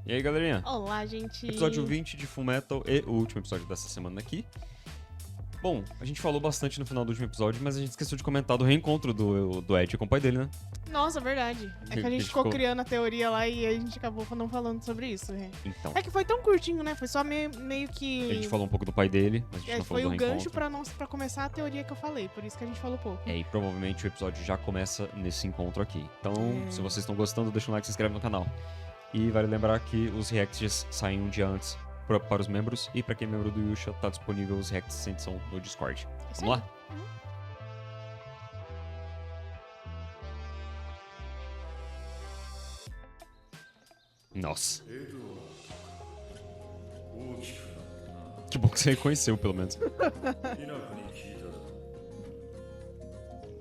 E aí, galerinha? Olá, gente. Episódio 20 de Fullmetal e o último episódio dessa semana aqui. Bom, a gente falou bastante no final do último episódio, mas a gente esqueceu de comentar do reencontro do Ed com o pai dele, né? Nossa, verdade. É que a gente ficou criando a teoria lá e a gente acabou não falando sobre isso. Né? Então, É que foi tão curtinho, né? Foi só meio que... a gente falou um pouco do pai dele, mas a gente não Foi falou o do gancho reencontro. pra começar a teoria que eu falei, por isso que a gente falou pouco. E provavelmente o episódio já começa nesse encontro aqui. Então, É. se vocês estão gostando, deixa um like e se inscreve no canal. E vale lembrar que os reacts saem um dia antes para os membros. E pra quem é membro do Yusha, tá disponível os reacts sem edição no Discord. Isso Vamos aí. lá? Nossa. Que bom que você reconheceu, pelo menos. 日中に聞いたぞ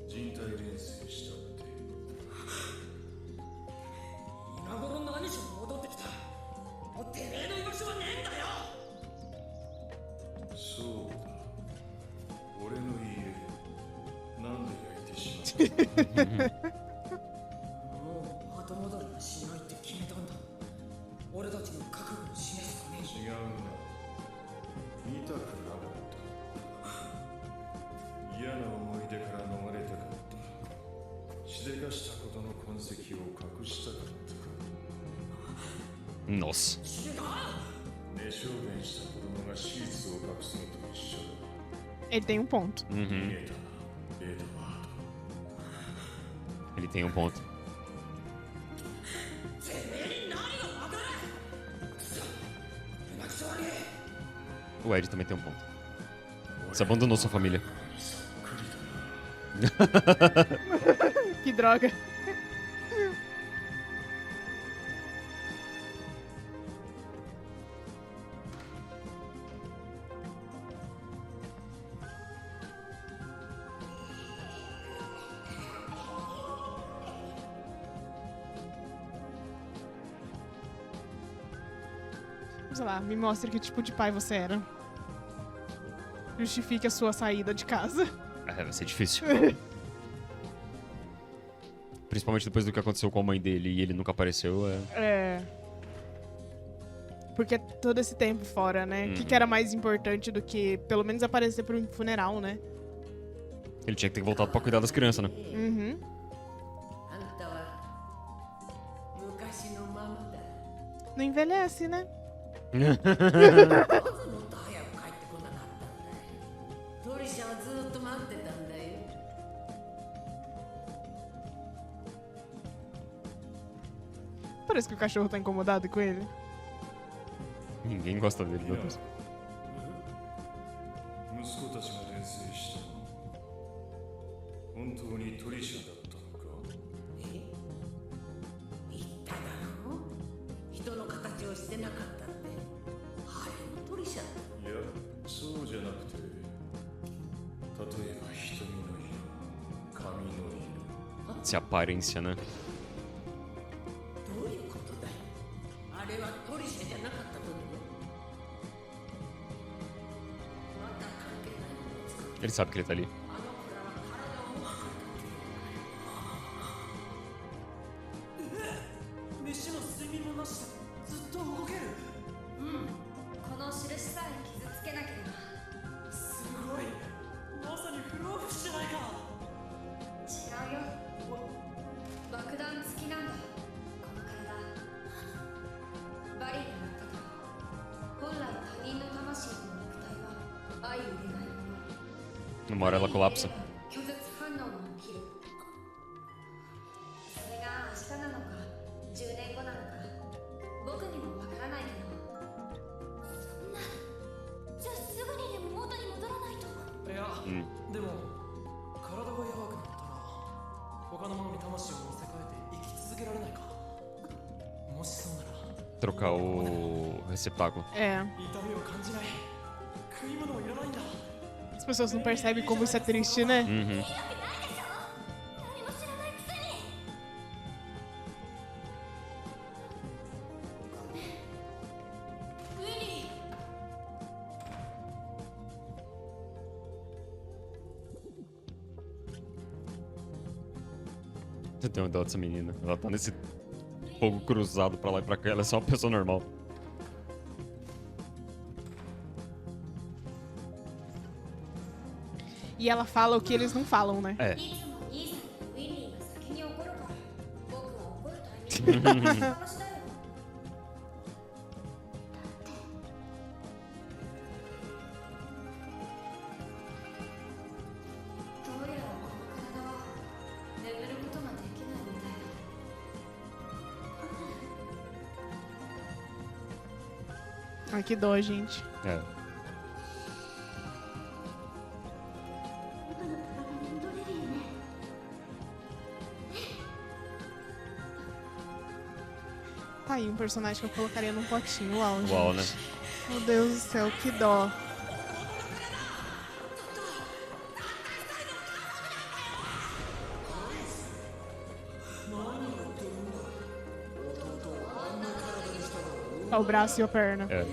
人体錬成したって今頃何しろ戻ってきたもうてめえの居場所はねえんだよそうだ俺の家なんで焼いてしまったもう後戻りはしないって決めたんだ俺たちの覚悟を示すために違うな見たくなかった嫌な思い出から逃れたかったしでかしたことの痕跡を隠したかった Nossa. 寝証言した子供が史実を隠すのと一緒だ Ele tem um ponto. 逃げたエドワード Ele tem um ponto. てめえに何が分かるくそうまくそわねえ O Ed também tem um ponto. Você abandonou sua família. Que droga. Sei lá, me mostre que tipo de pai você era. Justifique a sua saída de casa. É, vai ser difícil. Principalmente depois do que aconteceu com a mãe dele e ele nunca apareceu. É. Porque todo esse tempo fora, né? O que era mais importante do que, pelo menos, aparecer pro funeral, né? Ele tinha que ter voltado pra cuidar das crianças, né? Uhum. あんたは昔のままだ Não envelhece, né? なぜもっと早く帰ってこなかったんだいトリシャはずっと待ってたんだよ Parece que o cachorro tá incomodado com ele. Ninguém gosta dele, meu Deus. 息子たちが転生したの本当にトリシャだったのか言っただろ人の形をしてなかったってあれのトリシャだいやそうじゃなくて例えば瞳の色髪の色 Se aparência, né? どういうことだよあれはトリシャじゃなかったと思うまた関係ないものを作って Ele sabe que ele tá ali. あの子らは体を分かって飯も睡眠もなしでずっと動けるこの印さえ傷つけなければすごいまさに不老不死じゃないか違うよ爆弾付きなんだこの体バリルの言ったとおり本来他人の魂と肉体は相入れないもの Uma hora ela colapsa. 拒絶反応が起きるそれが明日なのか10年後なのか僕にもわからないけどそんなじゃあすぐにでも元に戻らないといや、でも体が弱くなったら他のものに魂を乗せ替えて生き続けられないかもしそうなら Trocar o receptáculo. É. 痛みを感じない食い物もいらないんだ As pessoas não percebem como isso é triste, né? 何も知らないくせにごめんウィリー Eu tenho dó dessa menina. Ela tá nesse fogo cruzado pra lá e pra cá. Ela é só uma pessoa normal. E ela fala o que eles não falam, né? É. いつも兄さんとウィニーが先に怒るから僕は怒るタイミングで話だよ。どうやらこの体は眠ることができないみたいだ。 Ai, que dó, gente. É. Tá aí um personagem que eu colocaria num potinho. Uau, gente. Uau, né? Meu Deus do céu, que dó. Ó, o braço e a perna. É.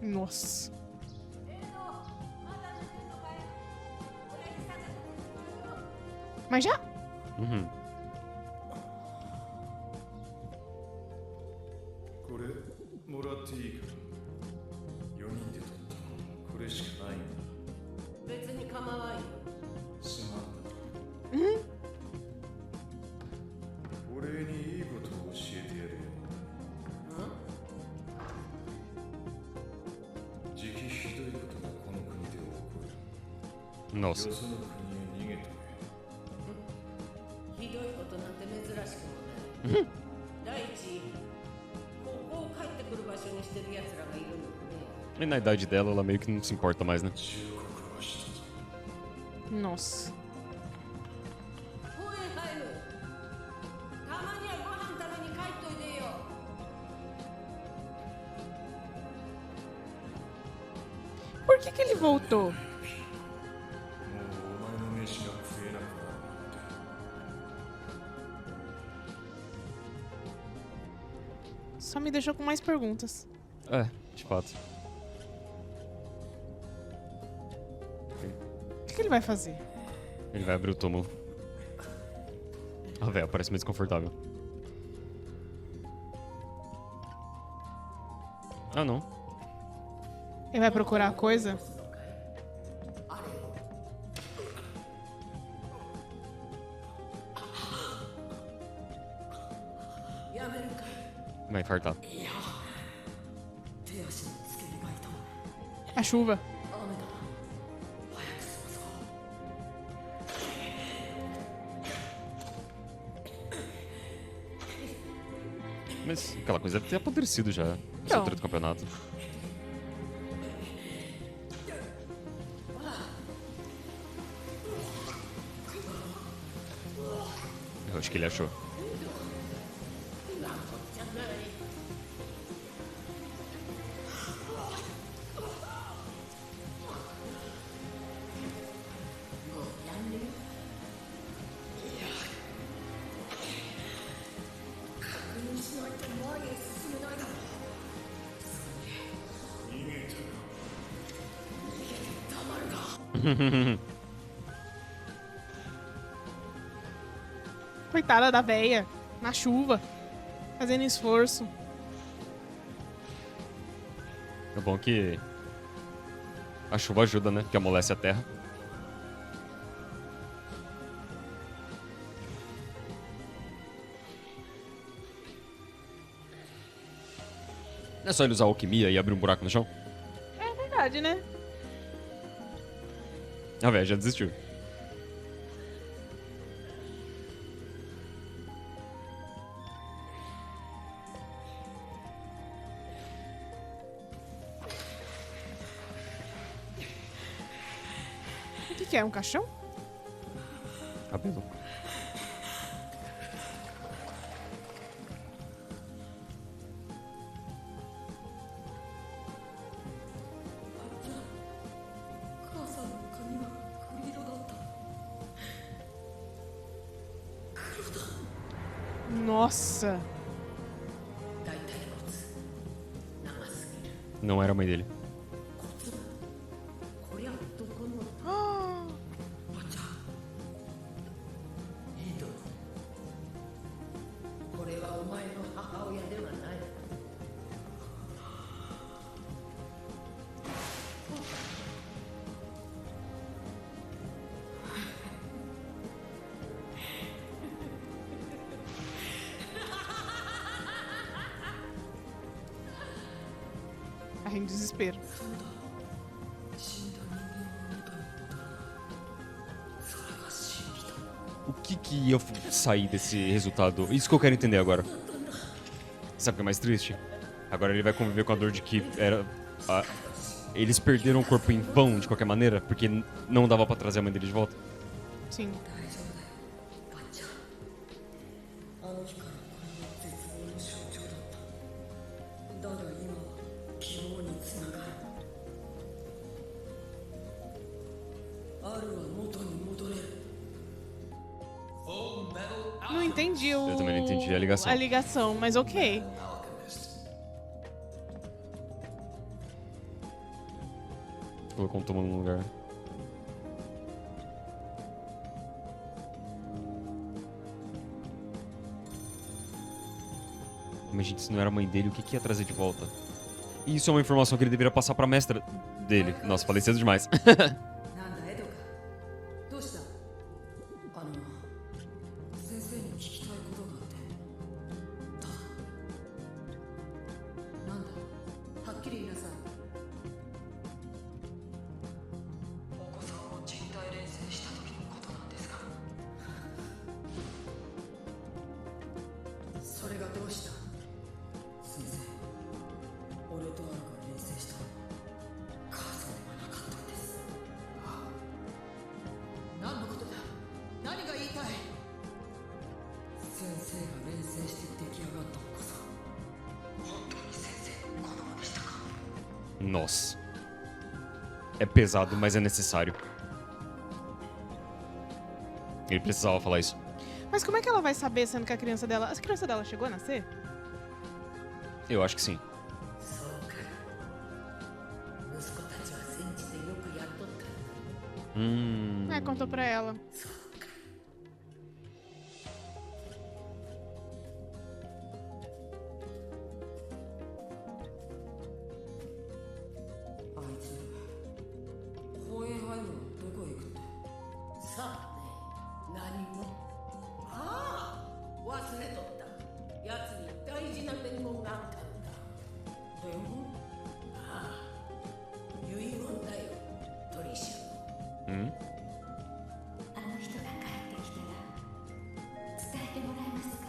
Nossa. Mas já? Uhum. これもらっていいかな。4人で取ったのこれしかないんだ。別に構わんよ。すまんな。お礼にいいことを教えてやるよ。時期ひどいことがこの国で起こる。よ Nossa. その国へ逃げてくれ。ひどいことなんて珍しくもない。第一、ここを帰ってくる場所にしてる奴らがいるのね。 E na idade dela, ela meio que não se importa mais, né? 忠告はしたぞ。 Nossa. ホーエンハイム、たまにはご飯食べに帰っといでよ。 Por que ele voltou? もうお前の飯が食えなくなるなんて。 Só me deixou com mais perguntas. É, de fato. O que ele vai fazer? Ele vai abrir o túmulo. Ah, velho, parece meio desconfortável. Ah, não. Ele vai procurar a coisa? Vai infartar. A chuva. Mas aquela coisa deve ter apodrecido já. Essa Então. altura do campeonato. Eu acho que ele achou. Coitada da véia. Na chuva. Fazendo esforço. É bom que a chuva ajuda, né? Que amolece a terra. Não é só ele usar alquimia e abrir um buraco no chão? É verdade, né? Ah, velho, já desistiu. O que é? Um caixão? Cabelo. Nossa. 大腿骨長すぎる Não era a mãe dele. こりゃ男の Ah, ばちゃいいとこれはお前の母親ではない Aí em desespero. O que ia sair desse resultado? Isso que eu quero entender agora. Sabe o que é mais triste? Agora ele vai conviver com a dor de que eles perderam o corpo em vão, de qualquer maneira, porque não dava pra trazer a mãe dele de volta. Sim. ばっちゃんあの日からこれは絶望の象徴だっただが今は希望につながるあるは元に戻れる Não entendi o... Eu também não entendi a ligação. A ligação, mas ok. Colocou um túmulo no lugar. Mas, gente, se não era a mãe dele, o que ia trazer de volta? E isso é uma informação que ele deveria passar pra mestra dele. Nossa, falei cedo demais. なんだエドかどうしたあの先生に聞きたいことがあってただなんだはっきり言いなさいお子さんを人体錬成した時のことなんですがそれがどうした先生俺とアルが錬成したのは母さんではなかったんです何のことだ何が言いたい先生が錬成して出来上がったお子さん本当に先生の子供でしたか Nossa. É pesado, mas é necessário. Ele precisava falar isso. Mas como é que ela vai saber, sendo que a criança dela... A criança dela chegou a nascer? Eu acho que sim. そうか息子たちは戦地でよくやっとった É, contou pra ela. あいつ公園入るのどこへ行くってさあね何もああ忘れとったやつに大事な伝言があったんだ伝言ああ遺言だよトリシャ Hum? あの人が帰ってきたら伝えてもらえますか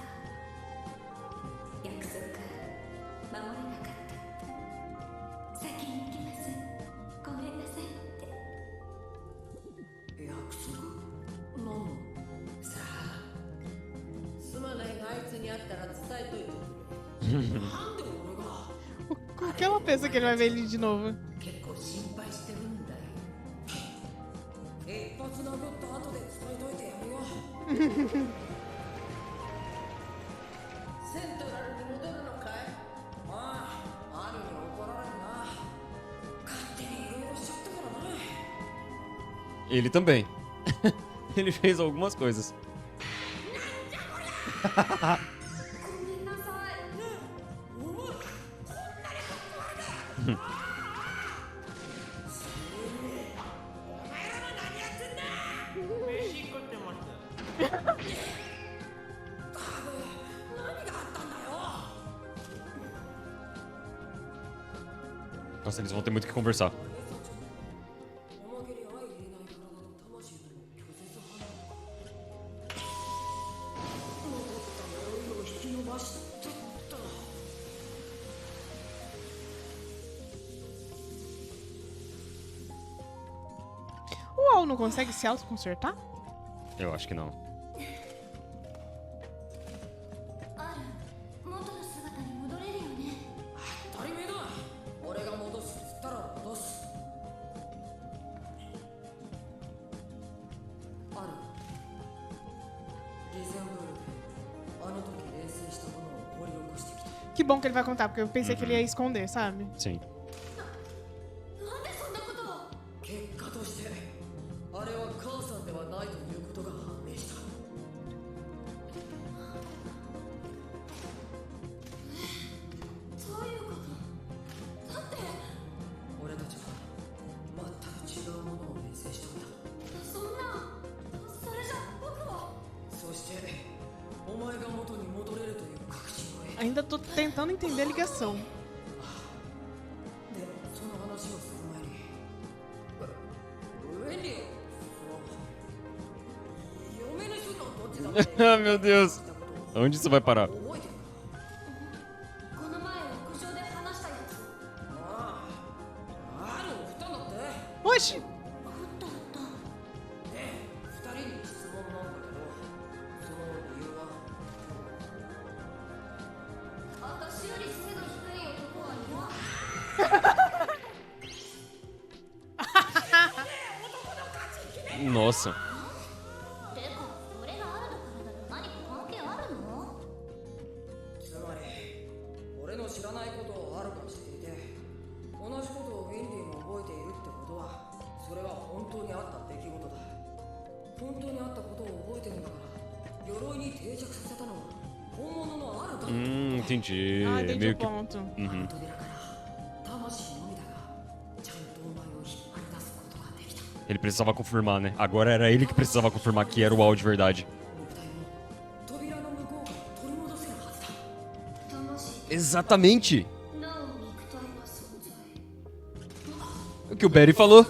約束守れなかったって先に行きますごめんなさいって約束何のさあすまないがあいつに会ったら伝えといてくれなんで俺が Por que ela pensa que ele vai ver ele de novo? 結構心配してるんだよ一発殴った後で伝えといてやるよセントラルに戻るのかいああ兄に怒られるな勝手にいろいろしちゃったからな Ele também. Ele fez algumas coisas. ごめんなさい何があったんだよ Nossa, eles vão ter muito o que conversar. おまけに相入れない体の魂との拒絶反応残った呪いを引き伸ばしてった O Al não consegue se autoconsertar? Eu acho que não. ある元の姿に戻れるよね当たり前だ俺が戻すっつったら戻すあるリゼンブールであの時 Que bom que ele vai contar, porque eu pensei que ele ia esconder, sabe? Sim. なんでそんなことを。結果としてあれは母さんではないということが判明した。どういうこと。だって俺たちは全く違うものを錬成したんだ。そんな。それじゃ僕は。そしてお前が元に戻れるという確信を得た。 Ainda tô tentando entender a ligação. でその話をする前にウェンリー嫁の人とどっちだって Ah, meu Deus. Onde isso vai parar? 覚えてるか。この前屋上で話したやつ。ああるを振ったんだって。 Oxi! あったあった。で二人に質問なんだけど、その理由は。私より背の低い男は嫌。 Nossa. てか、それがあるのからだと何か関係あるの。つまり俺の知らないことをあるかしていて、同じことをウィンディも覚えているってことは、それは本当にあった出来事だ。本当にあったことを覚えてるんだから、鎧に定着させたのは本物のあるだろう。 Entendi. Ah, entendi Meio o que. ponto. Uhum. トゲだから魂のみだが、ちゃんとお前を引っ張り出すことができた。 Ele precisava confirmar, né? Agora era ele que precisava confirmar que era o Al de verdade. 肉体も扉の向こうから取り戻せるはずだ。魂 Exatamente なお肉体が存在。 o que o Barry falou.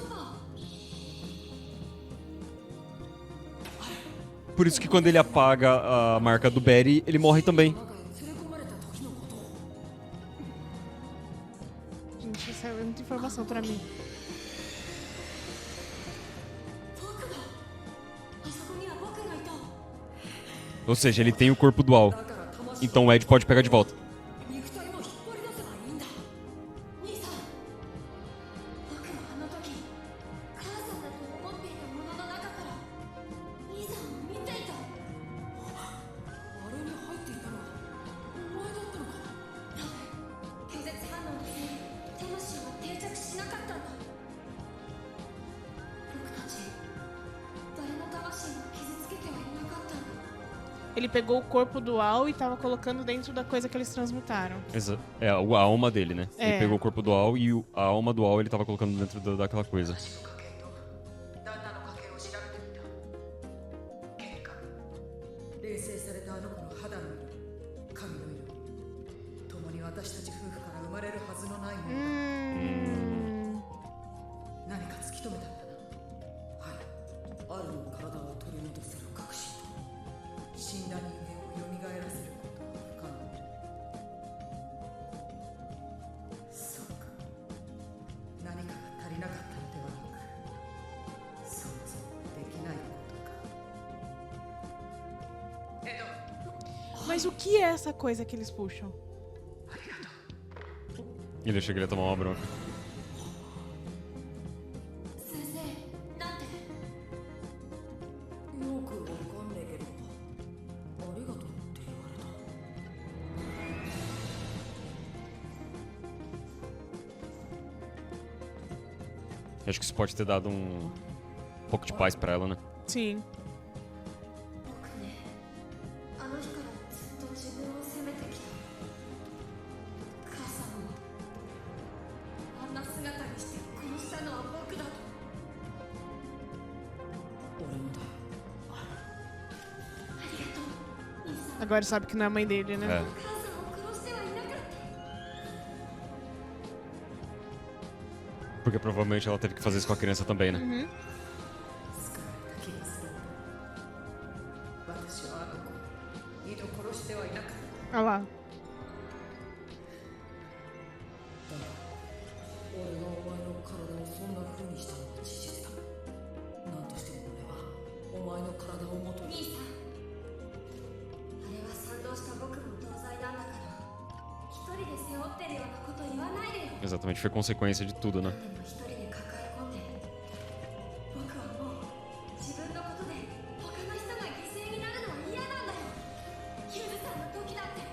Por isso que quando ele apaga a marca do Barry, ele morre também. 中へ連れ込まれた時のことを。 Gente, isso é muita informação pra mim. 僕だ。あそこには僕がいた。 Ou seja, ele tem o corpo do Al. だから魂 Então o Ed pode pegar de volta. 肉体を引っ張り出せばいいんだ。兄さん。僕はあの時母さんだと思っていたものの中から兄さんを見ていた。あれに入っていたのはお前だったのか。拒絶反応で魂は定着しなかったんだ。僕たち誰の魂も傷つけてはいなかったんだ。 Ele pegou o corpo do Al e tava colocando dentro da coisa que eles transmutaram. É, a alma dele, né? É. Ele pegou o corpo do Al e a alma do Al ele tava colocando dentro daquela coisa. 旦那の家系を調べてみた。結果、錬成されたあの子の肌の色、髪の色、共に私たち夫婦から生まれるはずのないものが何か突き止めたんだな。はい、あるの体を取り戻せる確信と、死んだ人間を蘇らせることは不可能。そうか、何かが足りなかったのではなく、想像できないことか。エド、 Mas o que é essa coisa que eles puxam? Ele achou que ele ia tomar uma bronca. 先生、なんて。よくわかんねえけど、ありがとうって言われた。 Acho que isso pode ter dado um pouco de paz pra ela, né? Sim. 僕ね、あの日からずっと自分を責めてきた。母さんをあんな姿にして殺したのは僕だと。俺もだよ。ありがとう、兄さん。 Agora sabe que não é a mãe dele, né? É. 母さんを殺してはいなかった。 Porque provavelmente ela teve que fazer isso com a criança também, né? Uhum. 救われた気がする。私はあの子を二度殺してはいなかった。 Olha lá. だが、俺がお前の体をそんな風にしたのは事実だ。なんとしても俺はお前の体を元に。兄さん、あれは賛同した僕も同罪なんだから、一人で背負ってるようなこと言わないでよ。 Exatamente, foi consequência de tudo, né? でも一人で抱え込んで、僕はもう自分のことで他の人が犠牲になるのは嫌なんだよ。ユーズさんの時だって。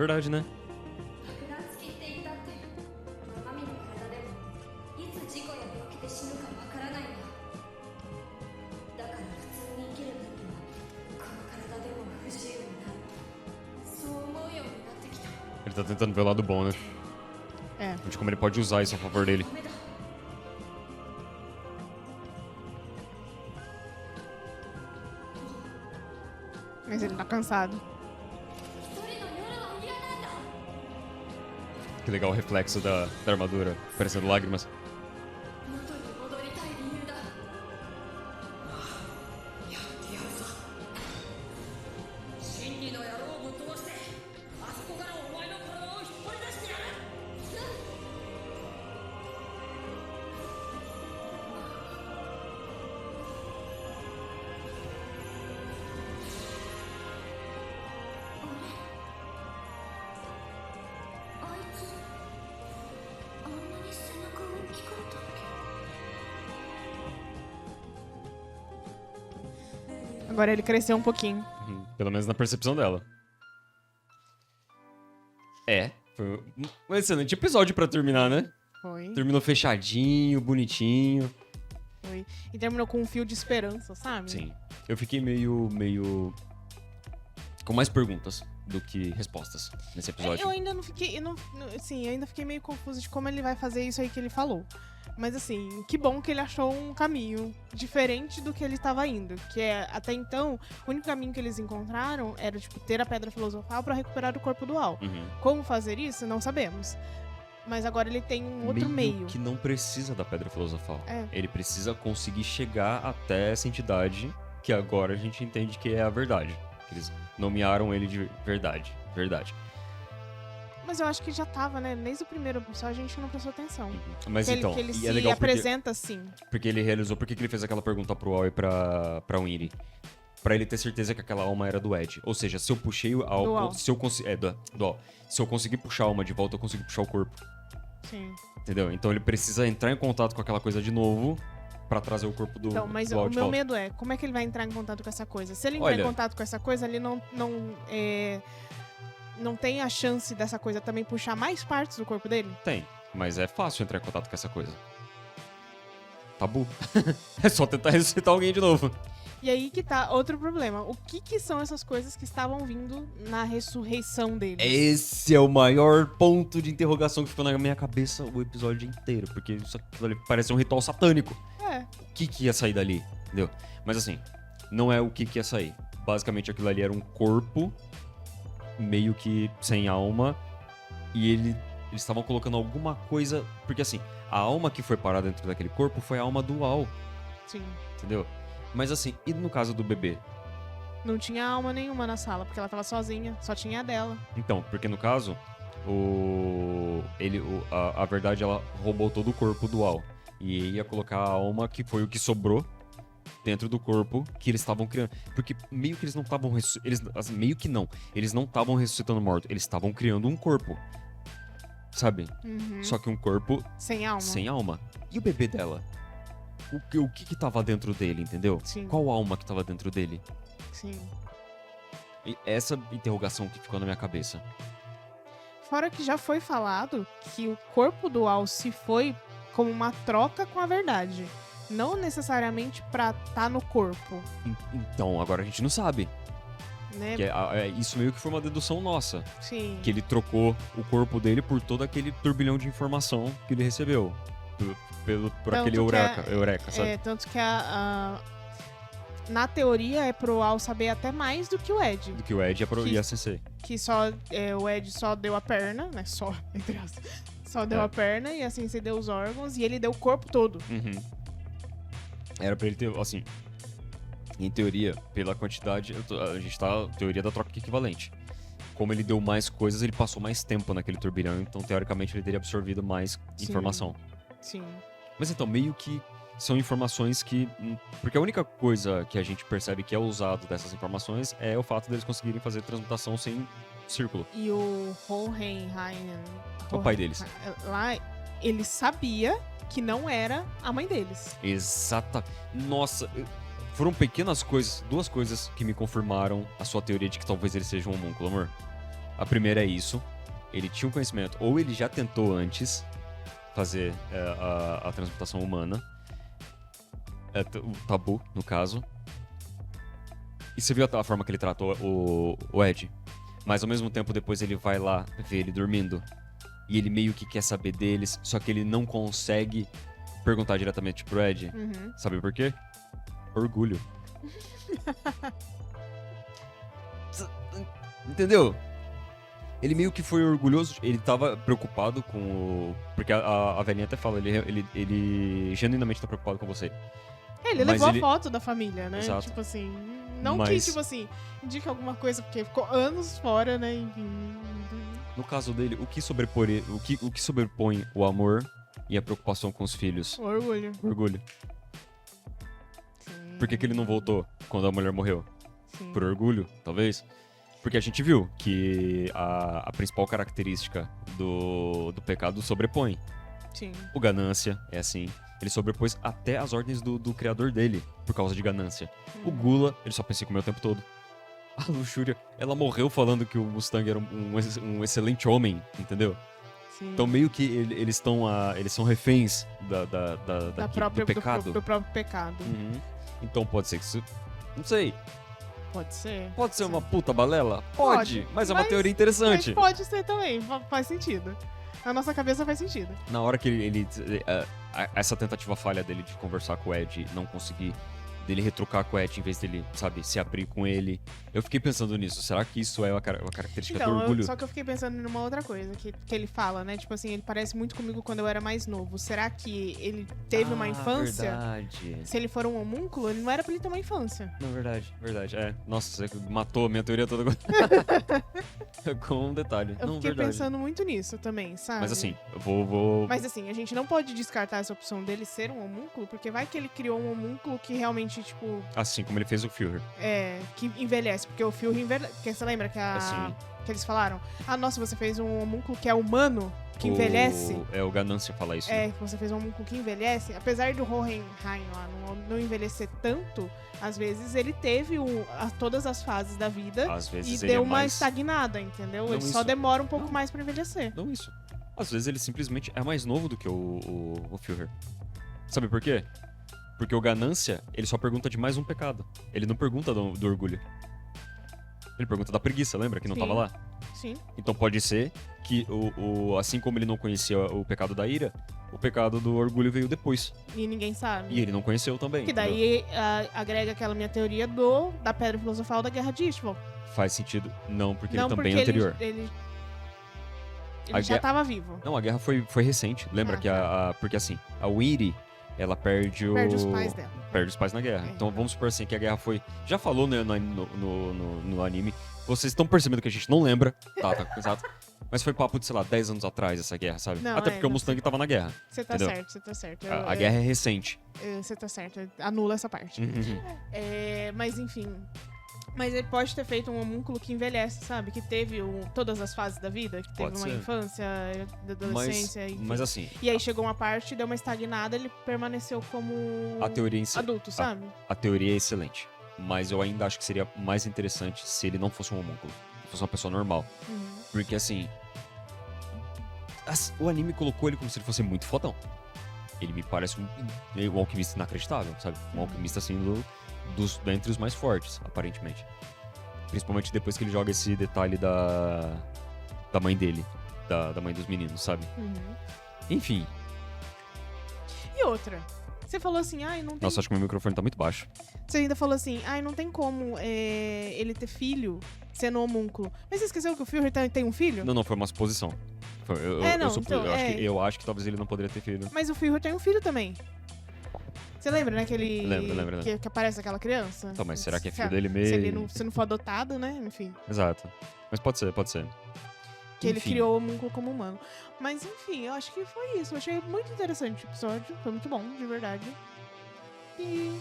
Verdade, né? 爆弾付きって言ったってマミの体でもいつ事故や病気で死ぬかわからないんだ。だから普通に生きる分にはこの体でも不自由になる。そう思うようになってきた。 Ele tá tentando ver o lado bom, né? É. De como ele pode usar isso a favor dele. ダメだ。 Mas ele tá cansado. 一人の夜は嫌なんだ。 Que legal o reflexo da armadura, parecendo lágrimas. 元に戻りたい理由だ。やってやるぞ真理の野郎をぶっ飛ばしてあそこからお前の体を引っ張り出してやるあいつあんなに背中大きかったっけ。 Agora ele cresceu um pouquinho. Pelo menos na percepção dela. Foi um excelente episódio pra terminar, né? Foi. Terminou fechadinho, bonitinho. Foi. E terminou com um fio de esperança, sabe? Sim. Eu fiquei meio... com mais perguntas do que respostas nesse episódio. Eu ainda não fiquei. Assim, eu ainda fiquei meio confusa de como ele vai fazer isso aí que ele falou. Mas assim, que bom que ele achou um caminho diferente do que ele estava indo. Que é, até então, o único caminho que eles encontraram era, tipo, ter a pedra filosofal pra recuperar o corpo dual. Uhum. Como fazer isso, não sabemos. Mas agora ele tem um outro meio. Que não precisa da Pedra Filosofal. É. Ele precisa conseguir chegar até essa entidade que agora a gente entende que é a verdade. Eles nomearam ele de verdade. Verdade. Mas eu acho que já tava, né? Desde o primeiro episódio a gente não prestou atenção. Mas que então, ele, que ele e se é legal apresenta assim. porque ele realizou... Por que ele fez aquela pergunta pro Al e pra Winry? Pra ele ter certeza que aquela alma era do Ed. Ou seja, se eu puxei a Do Al. alma... Se eu conseguir... do Al. Se eu conseguir puxar a alma de volta, eu consigo puxar o corpo. Sim. Entendeu? Então ele precisa entrar em contato com aquela coisa de novo pra trazer o corpo do, Então, mas do Al o de meu volta. medo é, como é que ele vai entrar em contato com essa coisa? Se ele entrar Olha- em contato com essa coisa, ele não tem a chance dessa coisa também puxar mais partes do corpo dele? Tem, mas é fácil entrar em contato com essa coisa. Tabu. É só tentar ressuscitar alguém de novo. E aí que tá outro problema. O que são essas coisas que estavam vindo na ressurreição dele? Esse é o maior ponto de interrogação que ficou na minha cabeça o episódio inteiro. Porque isso aquilo ali parece um ritual satânico. É. O que ia sair dali? Entendeu? Mas assim, não é o que ia sair. Basicamente aquilo ali era um corpo meio que sem alma. E eles estavam colocando alguma coisa... Porque assim, a alma que foi parar dentro daquele corpo foi a alma dual. Sim. Entendeu? Mas assim, e no caso do bebê? Não tinha alma nenhuma na sala, porque ela tava sozinha. Só tinha a dela. Então, porque no caso, a verdade, ela roubou todo o corpo dual. E ia colocar a alma, que foi o que sobrou, dentro do corpo que eles estavam criando. Porque meio que eles não estavam... meio que não. Eles não estavam ressuscitando morto. Eles estavam criando um corpo. Sabe? Uhum. Só que um corpo Sem alma. sem alma. E o bebê dela? O que tava dentro dele, entendeu? Sim. Qual alma que tava dentro dele? Sim. E essa interrogação que ficou na minha cabeça. Fora que já foi falado que o corpo dual se foi como uma troca com a verdade. Não necessariamente pra tá no corpo, Então, agora a gente não sabe. né? Que isso meio que foi uma dedução nossa. Sim. Que ele trocou o corpo dele por todo aquele turbilhão de informação que ele recebeu. Por aquele Tanto que eureka, sabe? É, tanto que na teoria é pro Al saber até mais do que o Ed. Do que o Ed e a Sensei. Que só o Ed só deu a perna, né? Só, entre aspas. Só deu É. a perna e assim você deu os órgãos e ele deu o corpo todo. Uhum. Era pra ele ter, assim... Em teoria, pela quantidade... A gente tá... Teoria da troca equivalente. Como ele deu mais coisas, ele passou mais tempo naquele turbilhão. Então, teoricamente, ele teria absorvido mais Sim. informação. Sim. Mas então, meio que são informações que... Porque a única coisa que a gente percebe que é usado dessas informações é o fato deles conseguirem fazer transmutação sem círculo. E o Hohenheim... O pai deles. Lá, ele sabia que não era a mãe deles. Exata. Nossa, foram pequenas coisas, duas coisas que me confirmaram a sua teoria de que talvez ele seja um homúnculo, amor. A primeira é isso. Ele tinha um conhecimento, ou ele já tentou antes fazer a transmutação humana. O tabu, no caso. E você viu a forma que ele tratou o Ed. Mas ao mesmo tempo, depois ele vai lá ver ele dormindo. E ele meio que quer saber deles, só que ele não consegue perguntar diretamente pro Ed. Uhum. Sabe por quê? Orgulho. Entendeu? Ele meio que foi orgulhoso, ele tava preocupado com o... Porque a velhinha até fala, ele genuinamente tá preocupado com você. Ele Mas levou ele- a foto da família, né? Exato. Tipo assim, não que, Mas- tipo assim, indique alguma coisa, porque ficou anos fora, né? Enfim. No caso dele, o que sobrepõe o amor e a preocupação com os filhos? Orgulho. O orgulho. Sim. Por que ele não voltou quando a mulher morreu? Sim. Por orgulho, talvez? Porque a gente viu que a principal característica do pecado sobrepõe. Sim. O ganância é assim. Ele sobrepôs até as ordens do criador dele, por causa de ganância. O Gula, ele só pensa em comer o tempo todo. A Luxúria, ela morreu falando que o Mustang era um excelente homem, entendeu? Sim. Então meio que eles são reféns do pecado. Do próprio pecado. Uhum. Então pode ser que isso... Não sei. Pode ser. Pode ser uma puta balela? Pode, mas é uma mas- teoria Mas interessante. pode ser também, faz sentido. Na nossa cabeça faz sentido. Na hora que essa tentativa falha dele de conversar com o Ed e não conseguir, dele retrucar com o Ed em vez dele, sabe, se abrir com ele. Eu fiquei pensando nisso. Será que isso é uma característica do Então, orgulho? só que eu fiquei pensando numa outra coisa que ele fala, né? Tipo assim, ele parece muito comigo quando eu era mais novo. Será que ele teve uma infância? Verdade. Se ele for um homúnculo, ele não era pra ele ter uma infância. Não, verdade. É. Nossa, você matou a minha teoria toda agora. Com um detalhe. Eu não, fiquei verdade. pensando muito nisso também, sabe? Mas assim, eu vou... Mas assim, a gente não pode descartar essa opção dele ser um homúnculo, porque vai que ele criou um homúnculo que realmente, tipo, Assim como ele fez o Führer. que envelhece. Porque o Führer envelhece. Porque você lembra que, Assim. que eles falaram? Ah, nossa, você fez um homúnculo que é humano, que envelhece. O Ganância fala isso. né? É, que você fez um homúnculo que envelhece. Apesar do Hohenheim lá não envelhecer tanto, às vezes ele teve todas as fases da vida Às e vezes ele deu é uma mais... estagnada, entendeu? Não, Ele só isso. demora um pouco Não. mais pra envelhecer. Não isso. Às vezes ele simplesmente é mais novo do que o Führer. Sabe por quê? Porque o Ganância, ele só pergunta de mais um pecado. Ele não pergunta do orgulho. Ele pergunta da preguiça, lembra? Que não Sim. tava lá? Sim. Então pode ser que, assim como ele não conhecia o pecado da ira, o pecado do orgulho veio depois. E ninguém sabe. E ele não conheceu também. Que entendeu? daí agrega aquela minha teoria da Pedra Filosofal da Guerra de Istvan. Faz sentido? Não, porque Não, ele também porque é anterior. ele A já guerra- tava vivo. Não, a guerra foi recente. Lembra Ah, que porque assim, a Winry, ela perde Perde os pais dela. Perde os pais na guerra. É. Então vamos supor assim que a guerra foi... Já falou né, no anime. Vocês estão percebendo que a gente não lembra. Tá, exato. Mas foi papo de, sei lá, 10 anos atrás essa guerra, sabe? Não, Até é, porque o não. Mustang tava na guerra. Você tá entendeu? certo, você tá certo. A guerra é recente. Você tá certo. Anula essa parte. Uhum. Mas enfim. Mas ele pode ter feito um homúnculo que envelhece, sabe? Que teve todas as fases da vida. Que teve Pode uma ser. infância, adolescência, enfim. Mas assim, E aí chegou uma parte, deu uma estagnada, ele permaneceu como a teoria em si... adulto, sabe? A teoria é excelente. Mas eu ainda acho que seria mais interessante se ele não fosse um homúnculo. Se fosse uma pessoa normal. Uhum. Porque assim... O anime colocou ele como se ele fosse muito fodão. Ele me parece um alquimista inacreditável, sabe? Um alquimista assim dentre os mais fortes, aparentemente. Principalmente depois que ele joga esse detalhe da mãe dele. Da mãe dos meninos, sabe? Uhum. Enfim. E outra. Você falou assim, ai, não tem. Nossa, acho que meu microfone tá muito baixo. Você ainda falou assim, ai, não tem como ele ter filho sendo homúnculo. Mas você esqueceu que o Führer tem um filho? Não, foi uma suposição. então, Eu acho que talvez ele não poderia ter filho. Mas o Führer tem um filho também. Você lembra, né? Lembro. Que aparece aquela criança? Então, mas será que é filho Se- dele mesmo? Se ele se não for adotado, né? Enfim. Exato. Mas pode ser. Que ele Enfim. criou o homúnculo como humano. Mas enfim, eu acho que foi isso. Eu achei muito interessante o episódio. Foi muito bom, de verdade. E.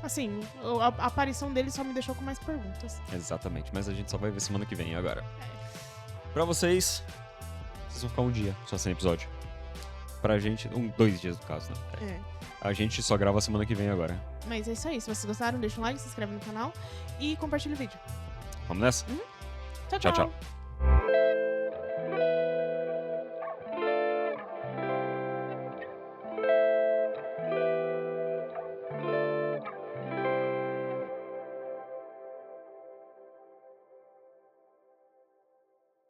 Assim, a aparição dele só me deixou com mais perguntas. Exatamente, mas a gente só vai ver semana que vem agora. Pra vocês vão ficar um dia só sem episódio. Pra gente, 2 dias no caso, né? É. A gente só grava semana que vem agora. Mas é isso aí. Se vocês gostaram, deixa um like, se inscreve no canal e compartilha o vídeo. Vamos nessa? Tchau, Tchau, tchau. tchau.